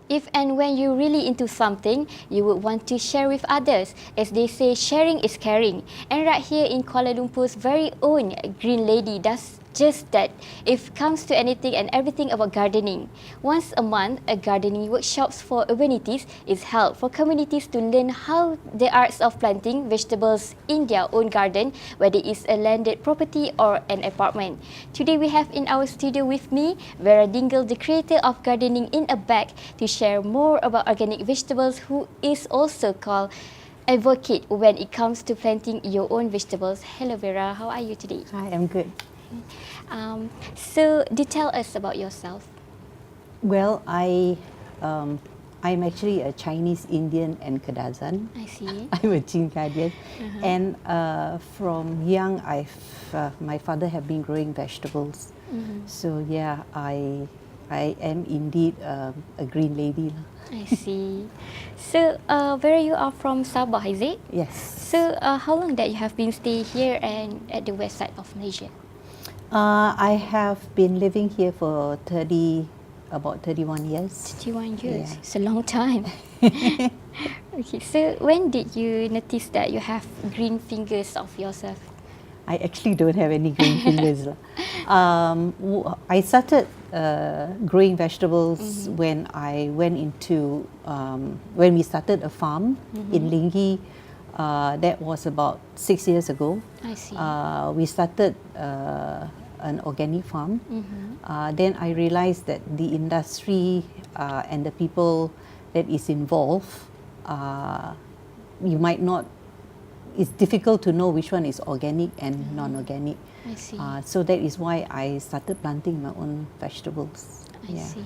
If and when you're really into something, you would want to share with others. As they say, sharing is caring. And right here in Kuala Lumpur's very own Green Lady does just that. If it comes to anything and everything about gardening. Once a month, a gardening workshops for urbanities is held for communities to learn how the arts of planting vegetables in their own garden, whether it's a landed property or an apartment. Today we have in our studio with me, VERA DINGLE, the creator of Gardening in a Bag, to share more about organic vegetables, who is also called advocate when it comes to planting your own vegetables. Hello Vera, how are you today? Hi, I'm good. So, do tell us about yourself. Well, I'm actually a Chinese Indian and Kadazan. I see. I'm a Chinadian, and from young, my father have been growing vegetables. So yeah, I am indeed a green lady. I see. So, Vera, you are from Sabah, is it? Yes. So, how long that you have been staying here and at the west side of Malaysia? I have been living here for about 31 years. 31 years. Yeah. It's a long time. Okay. So, when did you notice that you have green fingers of yourself? I actually don't have any green fingers. I started growing vegetables when I went into when we started a farm in Lingi. That was about 6 years ago. I see. We started an organic farm. Then I realized that the industry and the people that is involved, you might not. It's difficult to know which one is organic and non-organic. I see. So that is why I started planting my own vegetables. I see.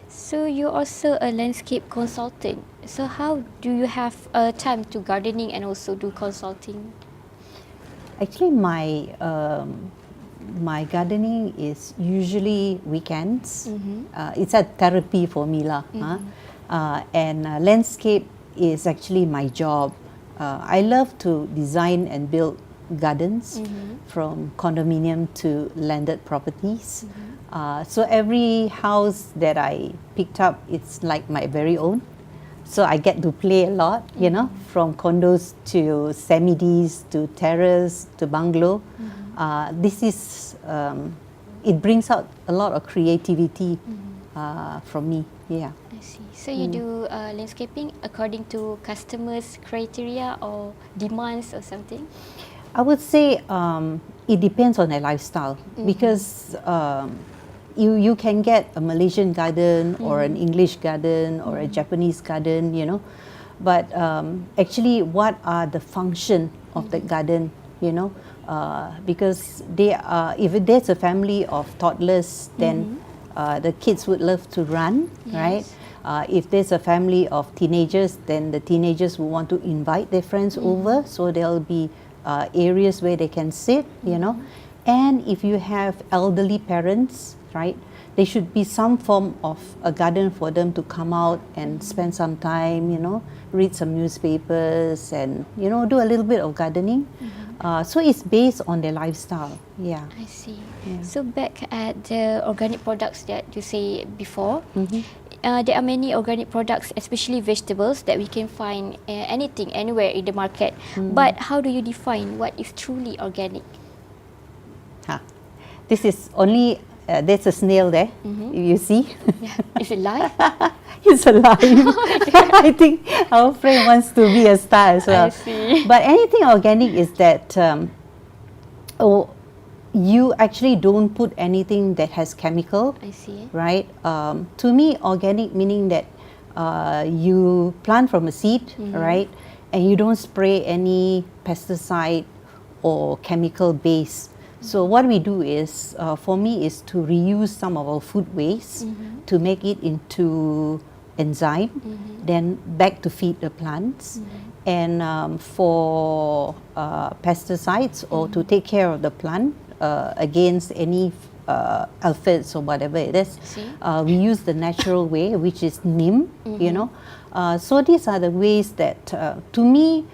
So you're also a landscape consultant. So how do you have time to gardening and also do consulting? Actually, my gardening is usually weekends. It's a therapy for me lah. And landscape is actually my job. I love to design and build gardens from condominium to landed properties. So every house that I picked up, it's like my very own. So I get to play a lot, you know, from condos to semi-Ds to terrace to bungalow. This is, it brings out a lot of creativity from me, yeah. I see. So you do landscaping according to customers' criteria or demands or something? I would say it depends on their lifestyle because you can get a Malaysian garden or an English garden or a Japanese garden, you know, but actually what are the function of the garden, you know, because if there's a family of toddlers, then the kids would love to run, right? If there's a family of teenagers, then the teenagers will want to invite their friends over, so there'll be areas where they can sit, you know. And if you have elderly parents, right, there should be some form of a garden for them to come out and spend some time, you know, read some newspapers and, you know, do a little bit of gardening. So it's based on their lifestyle, yeah. I see. Yeah. So back at the organic products that you say before, there are many organic products, especially vegetables, that we can find anything, anywhere in the market. But how do you define what is truly organic? This is only, there's a snail there, you see. Yeah. Is it live? It's alive. I think our friend wants to be a star as well. I see. But anything organic is that you actually don't put anything that has chemical. I see. Right? To me, organic meaning that you plant from a seed, right? And you don't spray any pesticide or chemical base. So what we do is, for me, is to reuse some of our food waste to make it into enzyme, then back to feed the plants. And for pesticides or to take care of the plant against any aphids or whatever it is, we use the natural way, which is neem, you know. So these are the ways that, to me,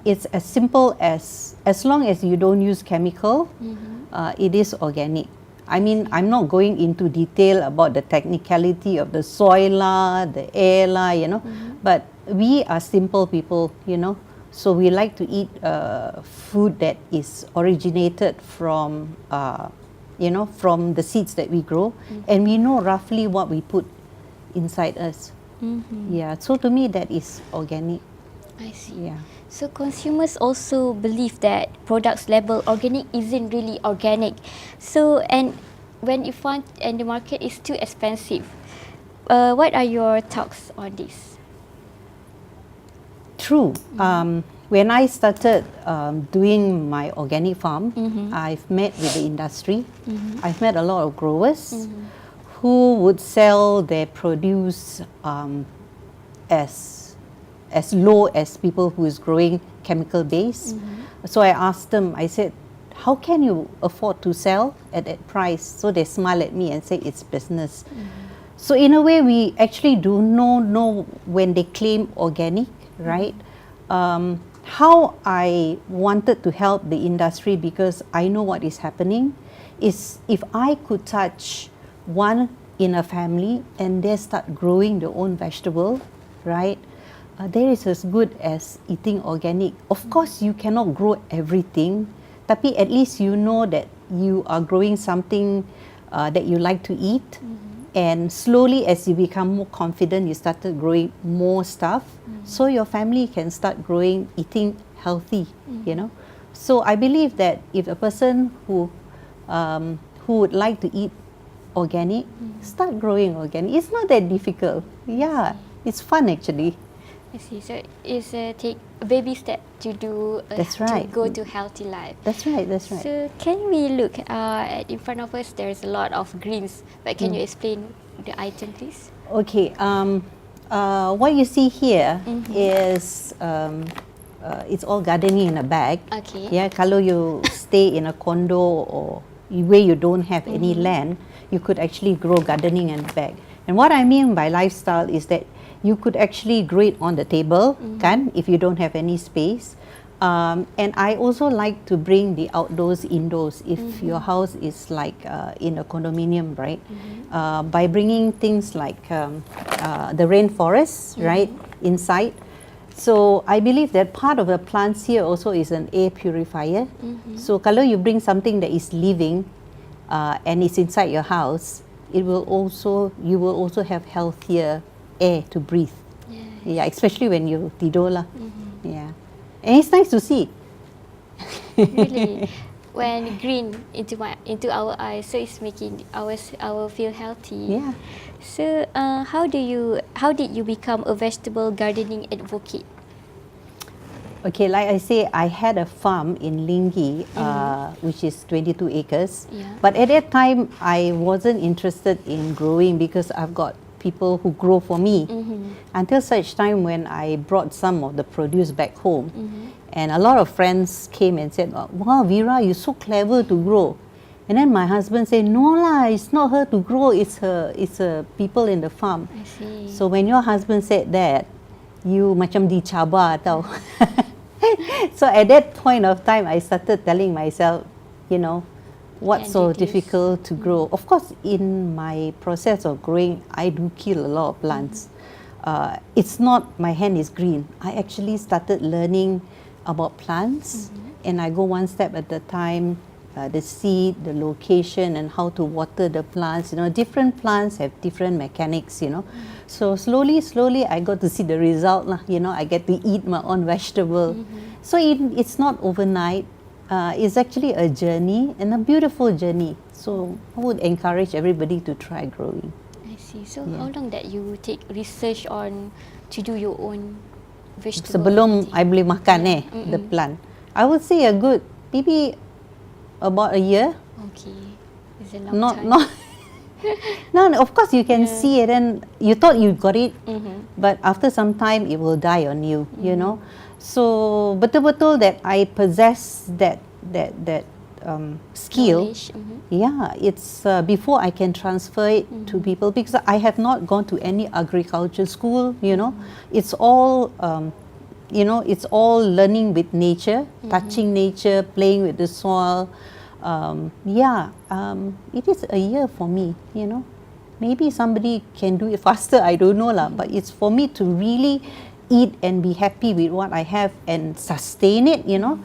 it's as simple as long as you don't use chemical, it is organic. I mean, I'm not going into detail about the technicality of the soil lah, the air lah, you know, but we are simple people, you know, so we like to eat food that is originated from, you know, from the seeds that we grow, and we know roughly what we put inside us. Yeah, so to me that is organic. I see. Yeah. So consumers also believe that products labeled organic isn't really organic. So, and when you find and the market is too expensive, what are your thoughts on this? True. When I started doing my organic farm, I've met with the industry. I've met a lot of growers who would sell their produce as low as people who is growing chemical based. So I asked them, I said, how can you afford to sell at that price? So they smile at me and say it's business. So in a way, we actually do know when they claim organic, right? How I wanted to help the industry, because I know what is happening, is if I could touch one in a family and they start growing their own vegetable, right? There is as good as eating organic. Of course, you cannot grow everything, tapi at least you know that you are growing something that you like to eat. And slowly, as you become more confident, you started growing more stuff. So your family can start growing, eating healthy, you know. So I believe that if a person who would like to eat organic, start growing organic. It's not that difficult. Yeah, it's fun actually. I see. So it's take a baby step to do That's right. to go to healthy life. That's right. That's right. So can we look at in front of us? There's a lot of greens, but can you explain the item, please? Okay. What you see here is it's all gardening in a bag. Okay. Yeah. Kalau you stay in a condo or where you don't have any land, you could actually grow gardening in a bag. And what I mean by lifestyle is that you could actually grow it on the table, kan, if you don't have any space. And I also like to bring the outdoors indoors if your house is like in a condominium, right? By bringing things like the rainforest, right, inside. So I believe that part of the plants here also is an air purifier. So kalau you bring something that is living and it's inside your house, you will also have healthier air to breathe. Yeah, especially when you tidur lah. Yeah, and it's nice to see. Really, when green into our eyes, so it's making our feel healthy. Yeah. So how did you become a vegetable gardening advocate? Okay, like I say, I had a farm in Lingi, which is 22 acres. Yeah. But at that time, I wasn't interested in growing because I've got people who grow for me. Until such time when I brought some of the produce back home. And a lot of friends came and said, wow, Vera, you're so clever to grow. And then my husband said, no lah, it's not her to grow, it's her people in the farm. I see. So when your husband said that, you macam dicabar tau. So at that point of time, I started telling myself, you know, what's so difficult to grow. Of course, in my process of growing, I do kill a lot of plants. It's not my hand is green. I actually started learning about plants, and I go one step at a time. The seed, the location, and how to water the plants. You know, different plants have different mechanics, you know. So slowly, I got to see the result lah. You know, I get to eat my own vegetable. So it's not overnight. It's actually a journey, and a beautiful journey. So I would encourage everybody to try growing. I see. So how long that you take research on to do your own vegetable? Sebelum I boleh makan the plant, I would say a good maybe about a year. Okay, it's a long time. No, of course you can see it, and you thought you got it, but after some time it will die on you. You know, so betul-betul that I possess that skill. Yeah, it's before I can transfer it to people, because I have not gone to any agriculture school. You know, it's all. You know, it's all learning with nature, touching nature, playing with the soil, it is a year for me, you know. Maybe somebody can do it faster, I don't know lah, but it's for me to really eat and be happy with what I have and sustain it, you know.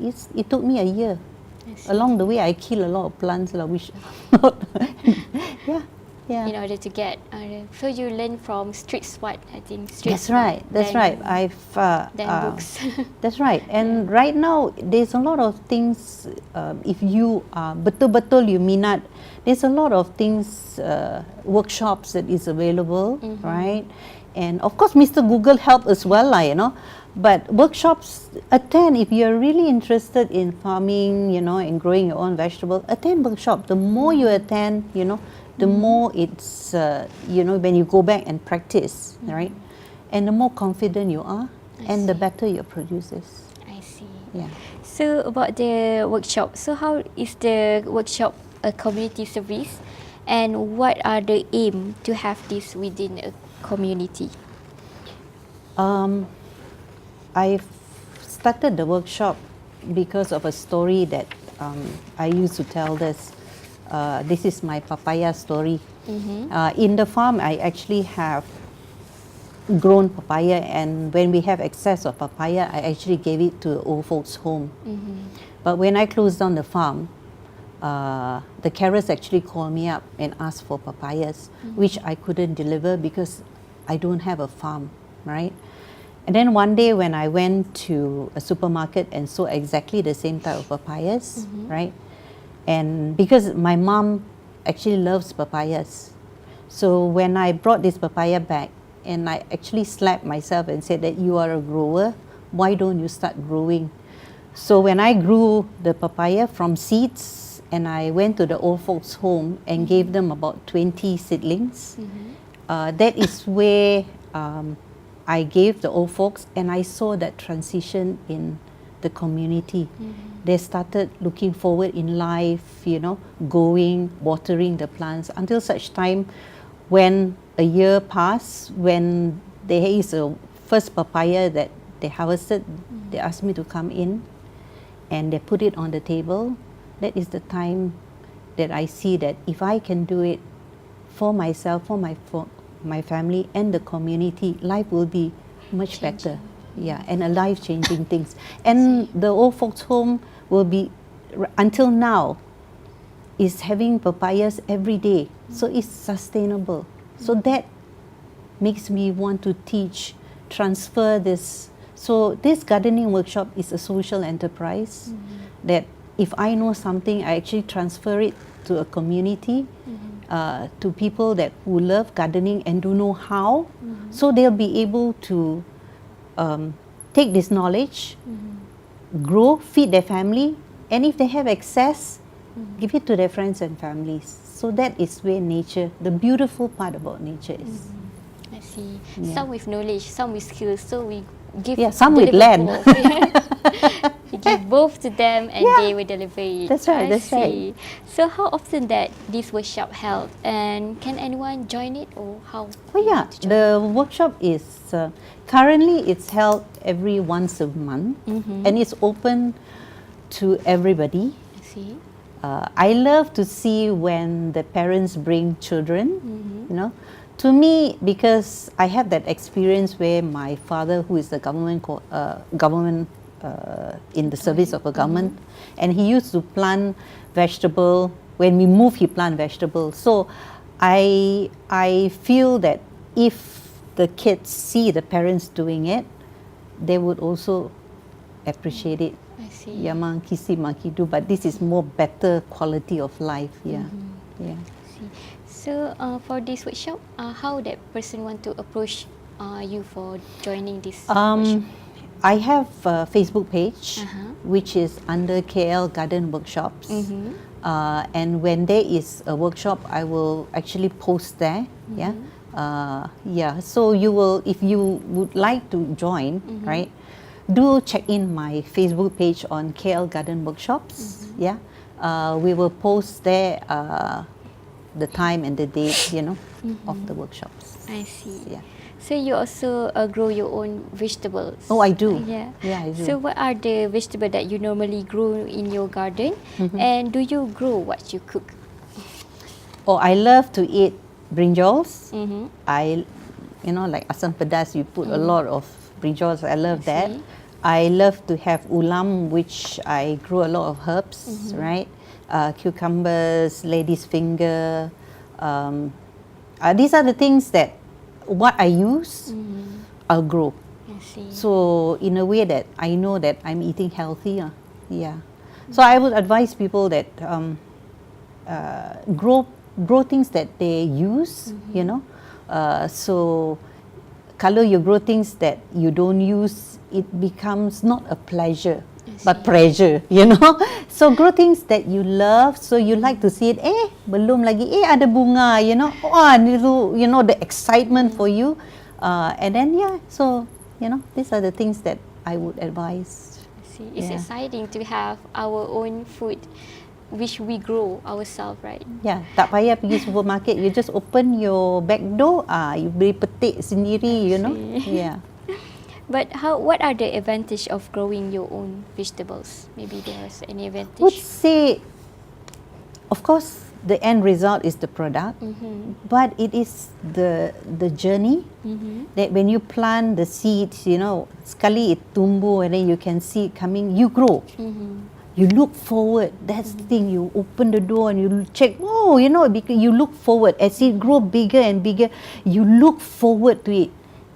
It took me a year. Along the way, I kill a lot of plants lah, which yeah. In order to get, so you learn from street smart, I think. Street That's right. That's right. Then books. That's right. And right now, there's a lot of things. If you betul-betul you minat, there's a lot of things, workshops that is available, right? And of course, Mr. Google helped as well, you know. But workshops, attend if you're really interested in farming, you know, and growing your own vegetable. Attend workshop. The more you attend, you know, the more it's, you know, when you go back and practice, right? And the more confident you are, and the better your produce is. I see. Yeah. So about the workshop, so how is the workshop a community service, and what are the aim to have this within a community? I started the workshop because of a story that I used to tell this. This is my papaya story. In the farm, I actually have grown papaya, and when we have excess of papaya, I actually gave it to old folks' home. But when I closed down the farm, the carers actually called me up and asked for papayas, which I couldn't deliver because I don't have a farm, right? And then one day when I went to a supermarket and saw exactly the same type of papayas, right? And because my mom actually loves papayas, so when I brought this papaya back, and I actually slapped myself and said that you are a grower, why don't you start growing? So when I grew the papaya from seeds, and I went to the old folks' home and gave them about 20 seedlings, that is where I gave the old folks, and I saw that transition in the community. They started looking forward in life, you know, going, watering the plants, until such time when a year passed, when there is a first papaya that they harvested, they asked me to come in, and they put it on the table. That is the time that I see that if I can do it for myself, for my family and the community, life will be much better. Yeah, and a life-changing things. And the old folks' home will be, until now, is having papayas every day. So it's sustainable. So that makes me want to teach, transfer this. So this gardening workshop is a social enterprise that if I know something, I actually transfer it to a community, to people that who love gardening and don't know how. So they'll be able to take this knowledge, grow, feed their family, and if they have excess, give it to their friends and families. So that is where nature, the beautiful part about nature is. I see. Yeah. Some with knowledge, some with skills. So we give some with land. Both. We give both to them, and they will deliver it. That's right. I see. So how often that this workshop held, and can anyone join it, or how? Oh yeah, the workshop is currently it's held every once a month, and it's open to everybody. I see. I love to see when the parents bring children, you know. To me, because I have that experience where my father, who is the government in the service of a government, and he used to plant vegetable. When we move, he plant vegetables. So I feel that if the kids see the parents doing it, they would also appreciate it. I see. Yamang kisi makidu, but this is more better quality of life. Yeah, yeah. I see. So for this workshop, how that person want to approach you for joining this workshop? I have a Facebook page, which is under KL Garden Workshops. And when there is a workshop, I will actually post there. So you will, if you would like to join, right? Do check in my Facebook page on KL Garden Workshops. We will post there the time and the date, you know, of the workshops. I see. Yeah. So you also grow your own vegetables? Oh, I do. Yeah. Yeah, I do. So what are the vegetables that you normally grow in your garden? And do you grow what you cook? Oh, I love to eat brinjals. Mm-hmm. You know, like asam pedas, you put a lot of brinjals. I love that. see. I love to have ulam, which I grow a lot of herbs, right? Cucumbers, lady's finger. These are the things that what I use, I'll grow. I see. So in a way that I know that I'm eating healthy. Yeah. So I would advise people that grow things that they use, you know. So kalau you grow things that you don't use, it becomes not a pleasure but pressure, you know. So grow things that you love, so you like to see it, belum lagi, ada bunga, you know. You know, the excitement for you. And then, so, you know, these are the things that I would advise. See, it's exciting to have our own food which we grow ourselves, right? Yeah, tak payah pergi supermarket, you just open your back door, you beli petik sendiri, you know. Yeah. But what are the advantage of growing your own vegetables? Maybe there's any advantage? Would say, of course, the end result is the product, but it is the journey that when you plant the seeds, you know, sekali it tumbuh and then you can see it coming, you grow. You look forward. That's the thing. You open the door and you check. Oh, you know, you look forward as it grow bigger and bigger. You look forward to it.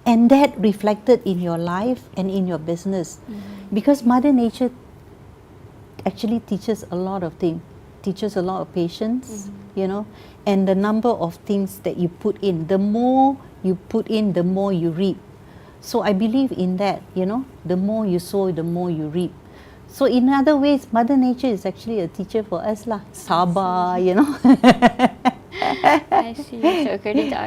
And that reflected in your life and in your business. Because Mother Nature actually teaches a lot of things. Teaches a lot of patience, you know, and the number of things that you put in. The more you put in, the more you reap. So I believe in that, you know, the more you sow, the more you reap. So in other ways, Mother Nature is actually a teacher for us lah. Sabar, you know. I see. So according to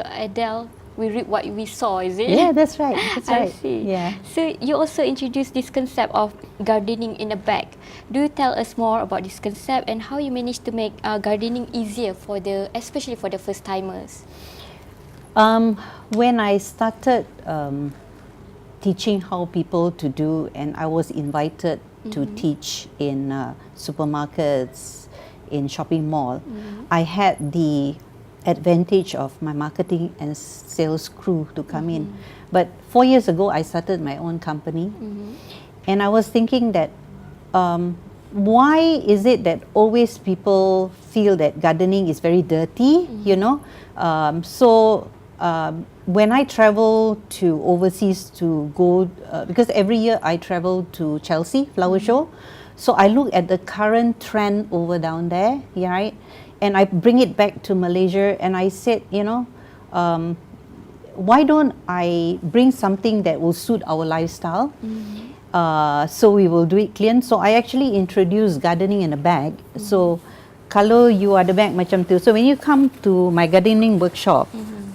Adele, we reap what we sow, is it? Yeah, that's right. That's right. I see. Yeah. So you also introduced this concept of gardening in a bag. Do you tell us more about this concept and how you managed to make gardening easier for especially for the first timers? When I started teaching how people to do, and I was invited to teach in supermarkets, in shopping mall, I had the advantage of my marketing and sales crew to come in. But 4 years ago, I started my own company, and I was thinking that why is it that always people feel that gardening is very dirty, you know? When I travel to overseas to go, because every year I travel to Chelsea Flower Show, so I look at the current trend over down there, right? And I bring it back to Malaysia, and I said, you know, why don't I bring something that will suit our lifestyle? So we will do it clean. So I actually introduced gardening in a bag. So kalau you ada bag macam tu, so when you come to my gardening workshop,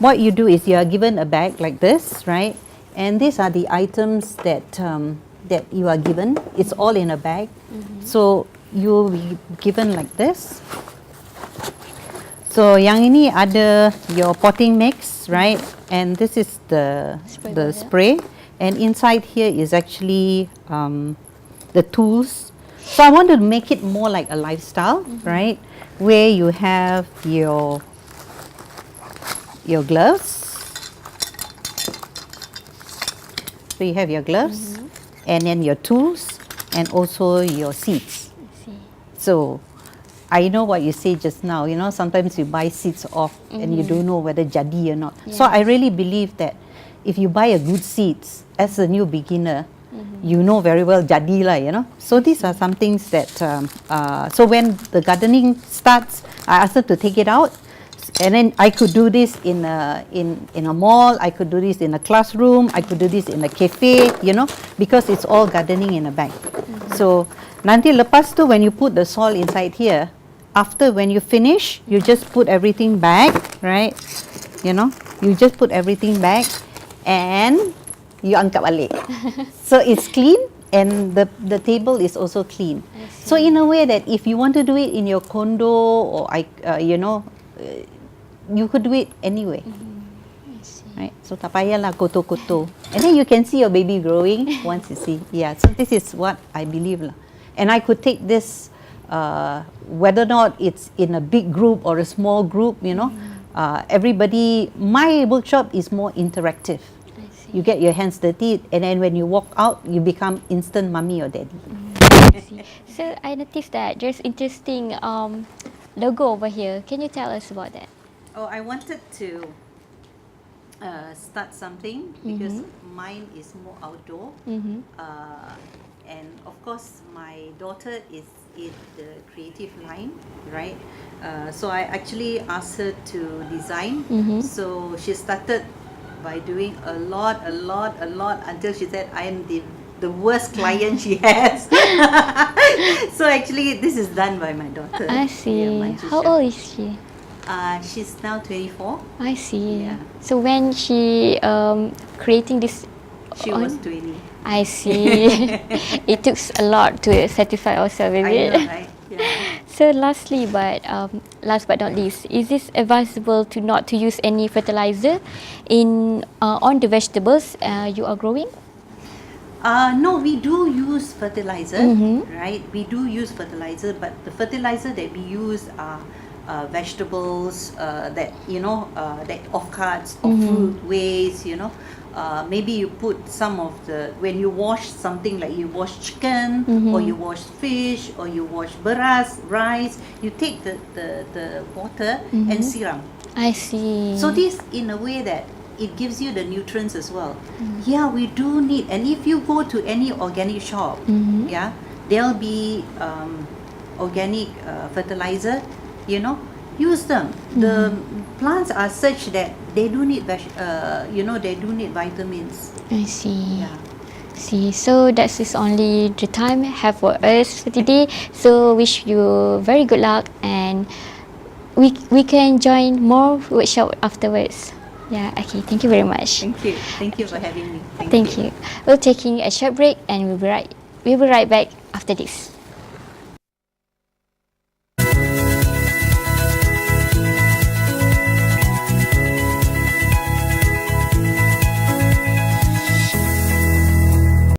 what you do is you are given a bag like this, right? And these are the items that that you are given. It's all in a bag. So you will be given like this. So yang ini ada your potting mix, right? And this is the spray. And inside here is actually the tools. So I want to make it more like a lifestyle, right? Where you have your gloves. So you have your gloves, and then your tools, and also your seeds. So I know what you say just now, you know, sometimes you buy seeds off and you don't know whether jadi or not. So I really believe that if you buy a good seeds as a new beginner, you know very well jadi lah, you know. So these are some things that, so when the gardening starts, I asked them to take it out. And then I could do this in a mall, I could do this in a classroom, I could do this in a cafe, you know, because it's all gardening in a bag. So nanti lepas tu when you put the soil inside here, after when you finish, you just put everything back, right? You know, you just put everything back and you angkat balik. So it's clean and the table is also clean. So So in a way that if you want to do it in your condo or you know, you could do it anyway. Right? So tak payahlah kotor-kotor. And then you can see your baby growing once you see. Yeah, so this is what I believe lah. And I could take this, whether or not it's in a big group or a small group, you know, everybody, my workshop is more interactive. You get your hands dirty, and then when you walk out, you become instant mummy or daddy. So I noticed that there's interesting logo over here. Can you tell us about that? Oh, I wanted to start something because mine is more outdoor, and of course my daughter is in the creative line, right? So I actually asked her to design. So she started by doing a lot until she said I am the worst client she has. So actually this is done by my daughter. I see. Yeah, How old is she? She's now 24. I see. Yeah. So when she creating this, She was 20. I see. It took a lot to satisfy ourselves, is I it? know, right? Yeah. So lastly, but last but not least, is this advisable to not to use any fertilizer in on the vegetables you are growing? No, we do use fertilizer, right? We do use fertilizer, but the fertilizer that we use are vegetables that, you know, that offcuts or fruit waste, you know. Maybe you put some of the, when you wash something like you wash chicken or you wash fish or you wash beras, rice, you take the water and siram. I see. So this in a way that it gives you the nutrients as well. Yeah, we do need, and if you go to any organic shop, yeah, there'll be organic fertilizer, you know, use them. The plants are such that they do need you know, they do need vitamins. I see. Yeah. See, so that is only the time have for us for today. So wish you very good luck, and we can join more workshop afterwards. Yeah, okay, thank you very much. Thank you for having me. Thank you. We're taking a short break and we'll be right back after this.